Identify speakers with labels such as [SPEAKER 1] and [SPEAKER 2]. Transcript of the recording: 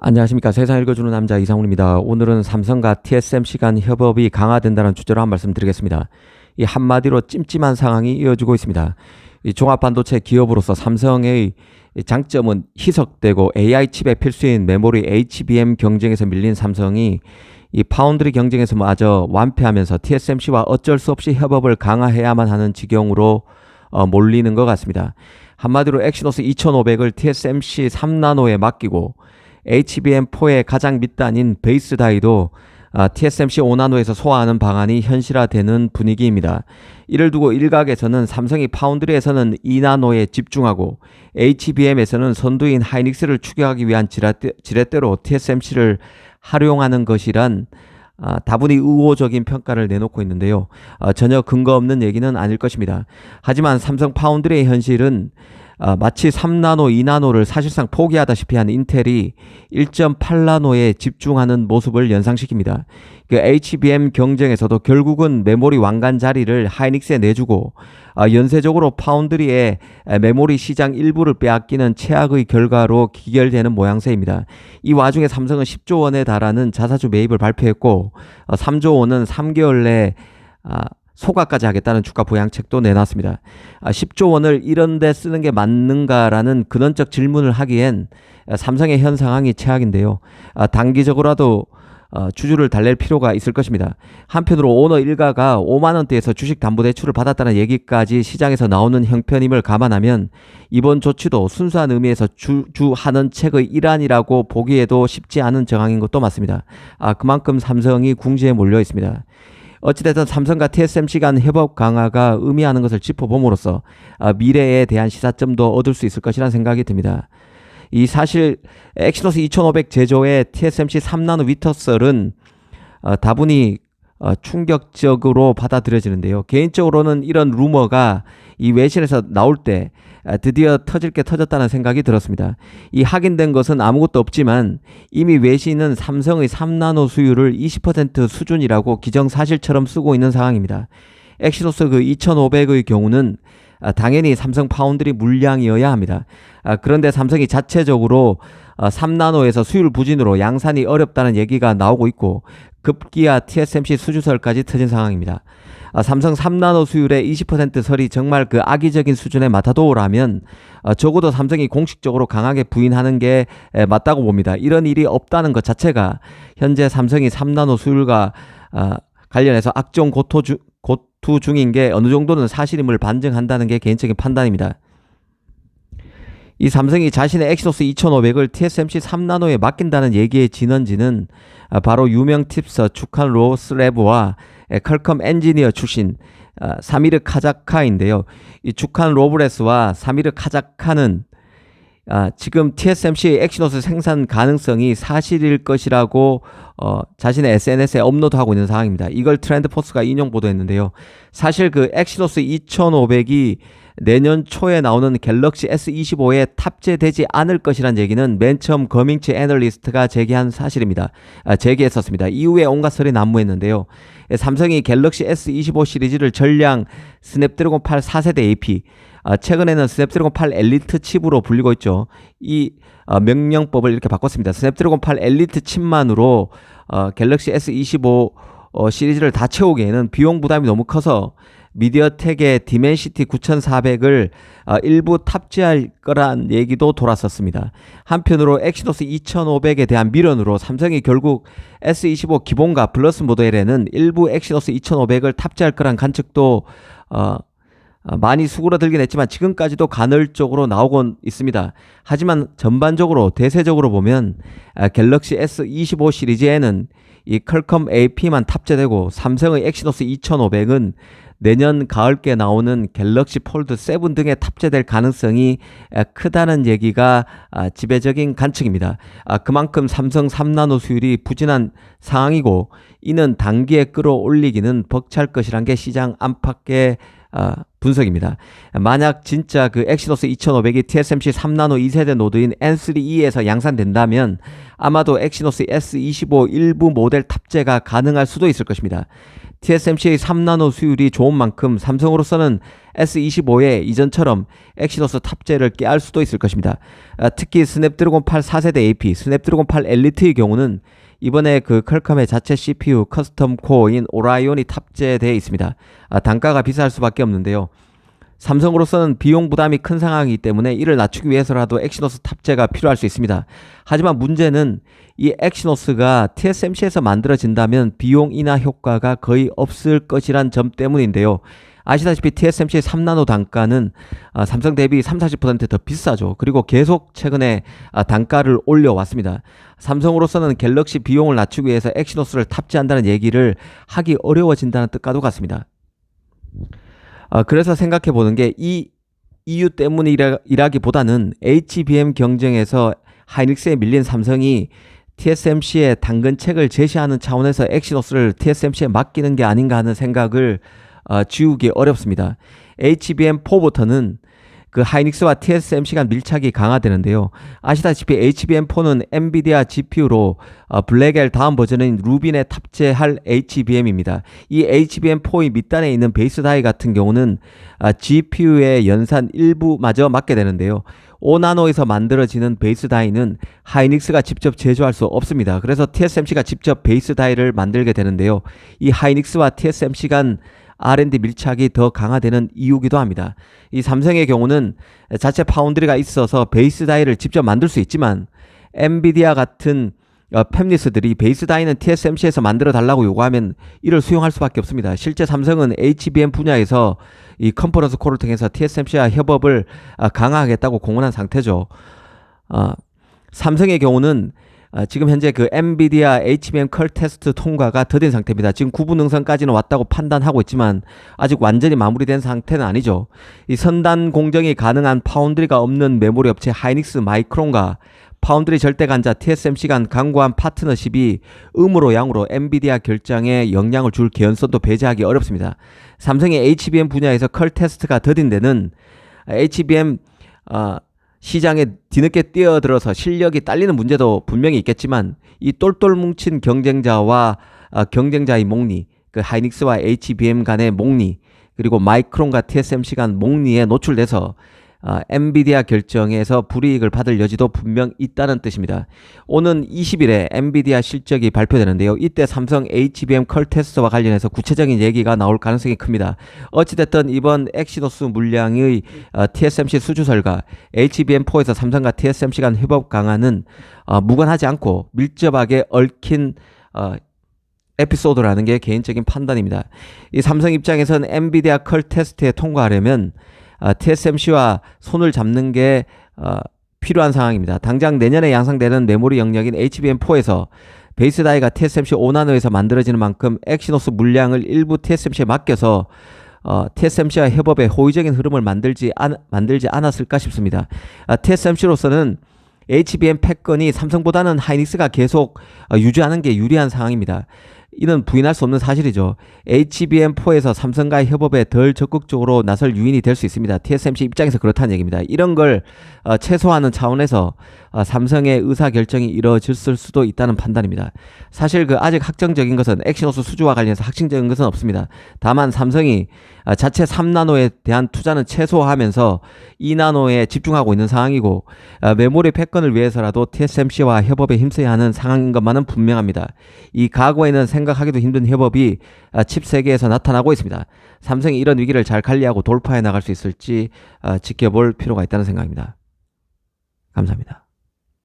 [SPEAKER 1] 안녕하십니까. 세상 읽어주는 남자 이상훈입니다. 오늘은 삼성과 TSMC 간 협업이 강화된다는 주제로 한 말씀 드리겠습니다. 이 한마디로 찜찜한 상황이 이어지고 있습니다. 이 종합반도체 기업으로서 삼성의 장점은 희석되고 AI 칩의 필수인 메모리 HBM 경쟁에서 밀린 삼성이 이 파운드리 경쟁에서 마저 완패하면서 TSMC와 어쩔 수 없이 협업을 강화해야만 하는 지경으로 몰리는 것 같습니다. 한마디로 엑시노스 2500을 TSMC 3나노에 맡기고 HBM4의 가장 밑단인 베이스 다이도 TSMC 5나노에서 소화하는 방안이 현실화되는 분위기입니다. 이를 두고 일각에서는 삼성이 파운드리에서는 2나노에 집중하고 HBM에서는 선두인 하이닉스를 추격하기 위한 지렛대로 TSMC를 활용하는 것이란 다분히 의호적인 평가를 내놓고 있는데요. 전혀 근거 없는 얘기는 아닐 것입니다. 하지만 삼성 파운드리의 현실은 마치 3나노, 2나노를 사실상 포기하다시피 한 인텔이 1.8나노에 집중하는 모습을 연상시킵니다. 그 HBM 경쟁에서도 결국은 메모리 왕관 자리를 하이닉스에 내주고 연쇄적으로 파운드리의 메모리 시장 일부를 빼앗기는 최악의 결과로 기결되는 모양새입니다. 이 와중에 삼성은 10조 원에 달하는 자사주 매입을 발표했고 3조 원은 3개월 내에 소각까지 하겠다는 주가 부양책도 내놨습니다. 10조 원을 이런 데 쓰는 게 맞는가라는 근원적 질문을 하기엔 삼성의 현 상황이 최악인데요. 단기적으로라도 주주를 달랠 필요가 있을 것입니다. 한편으로 오너 일가가 5만 원대에서 주식담보대출을 받았다는 얘기까지 시장에서 나오는 형편임을 감안하면 이번 조치도 순수한 의미에서 주주하는 책의 일환이라고 보기에도 쉽지 않은 정황인 것도 맞습니다. 그만큼 삼성이 궁지에 몰려 있습니다. 어찌됐든 삼성과 TSMC 간 협업 강화가 의미하는 것을 짚어봄으로써 미래에 대한 시사점도 얻을 수 있을 것이라는 생각이 듭니다. 이 사실 엑시노스 2500 제조의 TSMC 3나노 위터셀은 다분히 충격적으로 받아들여지는데요. 개인적으로는 이런 루머가 이 외신에서 나올 때 드디어 터질 게 터졌다는 생각이 들었습니다. 이 확인된 것은 아무것도 없지만 이미 외신은 삼성의 3나노 수율을 20% 수준이라고 기정사실처럼 쓰고 있는 상황입니다. 엑시노스 그 2500의 경우는 당연히 삼성 파운드리 물량이어야 합니다. 그런데 삼성이 자체적으로 3나노에서 수율 부진으로 양산이 어렵다는 얘기가 나오고 있고 급기야 TSMC 수주설까지 터진 상황입니다. 삼성 3나노 수율의 20% 설이 정말 그 악의적인 수준에 맞다도라면 적어도 삼성이 공식적으로 강하게 부인하는 게 맞다고 봅니다. 이런 일이 없다는 것 자체가 현재 삼성이 3나노 수율과 관련해서 악종 고투 중인 게 어느 정도는 사실임을 반증한다는 게 개인적인 판단입니다. 이 삼성이 자신의 엑시노스 2500을 TSMC 3나노에 맡긴다는 얘기의 진원지는 바로 유명 팁서 주칸 로스레브와 퀄컴 엔지니어 출신 사미르 카자카인데요. 이 주칸 로브레스와 사미르 카자카는 지금 TSMC 엑시노스 생산 가능성이 사실일 것이라고 자신의 SNS에 업로드하고 있는 상황입니다. 이걸 트렌드포스가 인용 보도했는데요. 사실 그 엑시노스 2500이 내년 초에 나오는 갤럭시 S25에 탑재되지 않을 것이란 얘기는 맨 처음 거밍치 애널리스트가 제기한 사실입니다. 제기했었습니다. 이후에 온갖 설이 난무했는데요. 삼성이 갤럭시 S25 시리즈를 전량 스냅드래곤 8 4세대 AP, 최근에는 스냅드래곤 8 엘리트 칩으로 불리고 있죠. 이 명령법을 이렇게 바꿨습니다. 스냅드래곤 8 엘리트 칩만으로 갤럭시 S25 시리즈를 다 채우기에는 비용 부담이 너무 커서 미디어텍의 디멘시티 9400을 일부 탑재할 거란 얘기도 돌았었습니다. 한편으로 엑시노스 2500에 대한 미련으로 삼성이 결국 S25 기본과 플러스 모델에는 일부 엑시노스 2500을 탑재할 거란 관측도 많이 수그러들긴 했지만 지금까지도 간헐적으로 나오곤 있습니다. 하지만 전반적으로 대세적으로 보면 갤럭시 S25 시리즈에는 이 퀄컴 AP만 탑재되고 삼성의 엑시노스 2500은 내년 가을께 나오는 갤럭시 폴드 7 등에 탑재될 가능성이 크다는 얘기가 지배적인 관측입니다. 그만큼 삼성 3나노 수율이 부진한 상황이고 이는 단기에 끌어올리기는 벅찰 것이란 게 시장 안팎의 분석입니다. 만약 진짜 그 엑시노스 2500이 TSMC 3나노 2세대 노드인 N3E에서 양산된다면 아마도 엑시노스 S25 일부 모델 탑재가 가능할 수도 있을 것입니다. TSMC의 3나노 수율이 좋은 만큼 삼성으로서는 S25에 이전처럼 엑시노스 탑재를 깨할 수도 있을 것입니다. 특히 스냅드래곤 8 4세대 AP, 스냅드래곤 8 엘리트의 경우는 이번에 그 퀄컴의 자체 CPU 커스텀 코어인 오라이온이 탑재되어 있습니다. 단가가 비쌀 수밖에 없는데요. 삼성으로서는 비용 부담이 큰 상황이기 때문에 이를 낮추기 위해서라도 엑시노스 탑재가 필요할 수 있습니다. 하지만 문제는 이 엑시노스가 TSMC에서 만들어진다면 비용 인하 효과가 거의 없을 것이란 점 때문인데요. 아시다시피 TSMC의 3나노 단가는 삼성 대비 30-40% 더 비싸죠. 그리고 계속 최근에 단가를 올려왔습니다. 삼성으로서는 갤럭시 비용을 낮추기 위해서 엑시노스를 탑재한다는 얘기를 하기 어려워진다는 뜻과도 같습니다. 그래서 생각해 보는 게 이 이유 때문이라기보다는 HBM 경쟁에서 하이닉스에 밀린 삼성이 TSMC의 당근책을 제시하는 차원에서 엑시노스를 TSMC에 맡기는 게 아닌가 하는 생각을 지우기 어렵습니다. HBM4부터는 그 하이닉스와 TSMC 간 밀착이 강화되는데요. 아시다시피 HBM4는 엔비디아 GPU로 블랙엘 다음 버전인 루빈에 탑재할 HBM입니다. 이 HBM4의 밑단에 있는 베이스 다이 같은 경우는 GPU의 연산 일부마저 맡게 되는데요. 5나노에서 만들어지는 베이스 다이는 하이닉스가 직접 제조할 수 없습니다. 그래서 TSMC가 직접 베이스 다이를 만들게 되는데요. 이 하이닉스와 TSMC 간 R&D 밀착이 더 강화되는 이유기도 합니다. 이 삼성의 경우는 자체 파운드리가 있어서 베이스 다이를 직접 만들 수 있지만 엔비디아 같은 팹리스들이 베이스 다이는 TSMC에서 만들어 달라고 요구하면 이를 수용할 수밖에 없습니다. 실제 삼성은 HBM 분야에서 이 컨퍼런스 콜을 통해서 TSMC와 협업을 강화하겠다고 공언한 상태죠. 삼성의 경우는 지금 현재 그 엔비디아 HBM 컬 테스트 통과가 더딘 상태입니다. 지금 구분 능선까지는 왔다고 판단하고 있지만 아직 완전히 마무리된 상태는 아니죠. 이 선단 공정이 가능한 파운드리가 없는 메모리 업체 하이닉스 마이크론과 파운드리 절대 간자 TSMC 간 강고한 파트너십이 음으로 양으로 엔비디아 결정에 영향을 줄 개연성도 배제하기 어렵습니다. 삼성의 HBM 분야에서 컬 테스트가 더딘 데는 HBM 시장에 뒤늦게 뛰어들어서 실력이 딸리는 문제도 분명히 있겠지만 이 똘똘 뭉친 경쟁자와 경쟁자의 목리, 그 하이닉스와 HBM 간의 목리, 그리고 마이크론과 TSMC 간 목리에 노출돼서 엔비디아 결정에서 불이익을 받을 여지도 분명 있다는 뜻입니다. 오는 20일에 엔비디아 실적이 발표되는데요. 이때 삼성 HBM 컬 테스트와 관련해서 구체적인 얘기가 나올 가능성이 큽니다. 어찌됐든 이번 엑시노스 물량의 TSMC 수주설과 HBM4에서 삼성과 TSMC 간 협업 강화는 무관하지 않고 밀접하게 얽힌 에피소드라는 게 개인적인 판단입니다. 이 삼성 입장에서는 엔비디아 컬 테스트에 통과하려면 TSMC와 손을 잡는 게 필요한 상황입니다. 당장 내년에 양상되는 메모리 영역인 HBM4에서 베이스 다이가 TSMC 5나노에서 만들어지는 만큼 엑시노스 물량을 일부 TSMC에 맡겨서 TSMC와 협업의 호의적인 흐름을 만들지 않았을까 싶습니다. TSMC로서는 HBM 패권이 삼성보다는 하이닉스가 계속 유지하는 게 유리한 상황입니다. 이는 부인할 수 없는 사실이죠. HBM4에서 삼성과의 협업에 덜 적극적으로 나설 유인이 될 수 있습니다. TSMC 입장에서 그렇다는 얘기입니다. 이런 걸 최소화하는 차원에서 삼성의 의사결정이 이루어졌을 수도 있다는 판단입니다. 사실 그 아직 확정적인 것은 엑시노스 수주와 관련해서 확정적인 것은 없습니다. 다만 삼성이 자체 3나노에 대한 투자는 최소화하면서 2나노에 집중하고 있는 상황이고 메모리 패권을 위해서라도 TSMC와 협업에 힘써야 하는 상황인 것만은 분명합니다. 이 과거에는 생각하기도 힘든 협업이 칩 세계에서 나타나고 있습니다. 삼성이 이런 위기를 잘 관리하고 돌파해 나갈 수 있을지 지켜볼 필요가 있다는 생각입니다. 감사합니다.